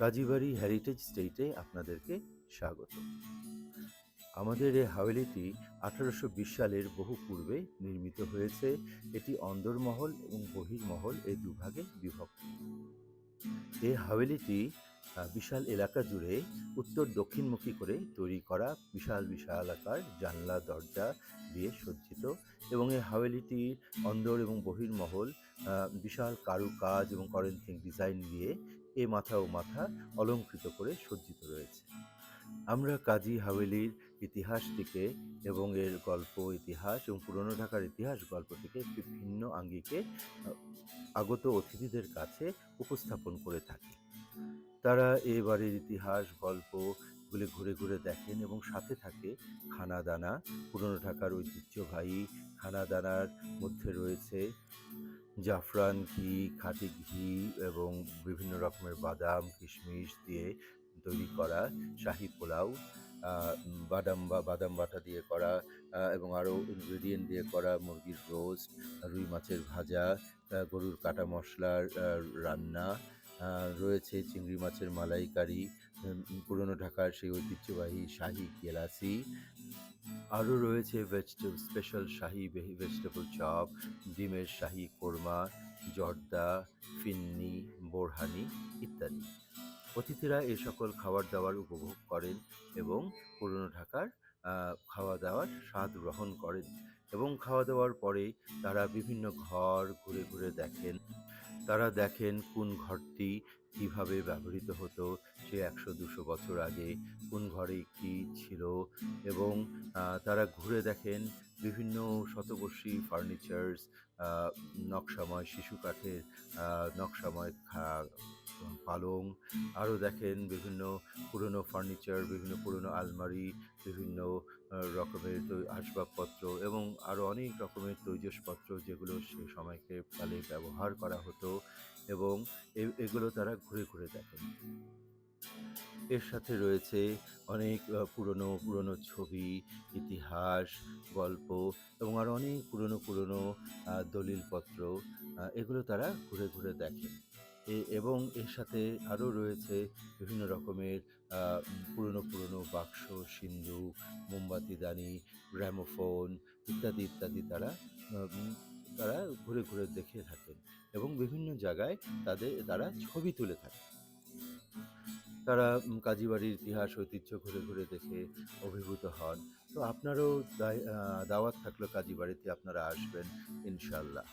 Kazibari heritage স্টেটে আপনাদেরকে স্বাগত। আমাদের এই হাভেলিটি 1820 সালের বহু পূর্বে নির্মিত হয়েছে। এটি অন্দরমহল এবং বহির্মহল এই দুভাগে বিভক্ত। এই হাভেলিটি বিশাল এলাকা জুড়ে উত্তর দক্ষিণমুখী করে তৈরি করা বিশাল বিশাল আকার জানলা দরজা দিয়ে সজ্জিত, এবং এই হাভেলিটির অন্দর এবং বহির্মহল বিশাল কারুকাজ এবং করেন্থিং ডিজাইন দিয়ে এ মাথা ও মাথা অলঙ্কৃত করে সজ্জিত রয়েছে। আমরা কাজী হাভেলির ইতিহাসটিকে এবং এর গল্প ইতিহাস এবং পুরনো ঢাকার ইতিহাস গল্পটিকে একটি ভিন্ন আঙ্গিকে আগত অতিথিদের কাছে উপস্থাপন করে থাকি। তারা এ বাড়ির ইতিহাস গল্পগুলি ঘুরে ঘুরে দেখেন এবং সাথে থাকে খানাদানা। পুরনো ঢাকার ঐতিহ্যবাহী খানাদানার মধ্যে রয়েছে জাফরান ঘি, খাঁটি ঘি এবং বিভিন্ন রকমের বাদাম কিশমিশ দিয়ে তৈরি করা শাহী পোলাও, বাদাম বাটা দিয়ে করা এবং আরও ইনগ্রেডিয়েন্ট দিয়ে করা মুরগির রোস্ট, রুই মাছের ভাজা, গরুর কাটা মশলার রান্না, রয়েছে চিংড়ি মাছের মালাইকারি, পুরনো ঢাকার সেই ঐতিহ্যবাহী শাহী গেলাসি, আরও রয়েছে স্পেশাল শাহী ভেজিটেবল চপ, ডিমের শাহী কোরমা, জর্দা, ফিন্নি, বোরহানি ইত্যাদি। অতিথিরা এ সকল খাবার দাবার উপভোগ করেন এবং পুরনো ঢাকার খাওয়া দাওয়ার স্বাদ গ্রহণ করেন, এবং খাওয়া দাওয়ার পরে তারা বিভিন্ন ঘর ঘুরে ঘুরে দেখেন। তারা দেখেন কোন ঘরটি কীভাবে ব্যবহৃত হতো সে 100-200 বছর আগে, কোন ঘরে কী ছিল, এবং তারা ঘুরে দেখেন বিভিন্ন শতবর্ষী ফার্নিচার্স, নকশাময় শিশু কাঠের নকশাময় পালং, আরও দেখেন বিভিন্ন পুরনো ফার্নিচার, বিভিন্ন পুরনো আলমারি, বিভিন্ন রকমের আসবাবপত্র এবং আরও অনেক রকমের তৈজসপত্র যেগুলো সে সময়কালে ব্যবহার করা হতো, এবং এগুলো তারা ঘুরে ঘুরে দেখেন। এর সাথে রয়েছে অনেক পুরনো ছবি, ইতিহাস, গল্প এবং আরও অনেক পুরনো দলিলপত্র, এগুলো তারা ঘুরে ঘুরে দেখেন। এবং এর সাথে আরও রয়েছে বিভিন্ন রকমের পুরনো বাক্স, সিন্দুক, মোমবাতিদানি, গ্র্যামোফোন ইত্যাদি ইত্যাদি তারা ঘুরে ঘুরে দেখে থাকেন এবং বিভিন্ন জায়গায় তারা ছবি তুলে থাকেন। তারা কাজীবাড়ির ইতিহাস ঐতিহ্য ঘুরে ঘুরে দেখে অভিভূত হন। তো আপনারও দাওয়াত থাকলো কাজীবাড়িতে, আপনারা আসবেন ইনশাআল্লাহ।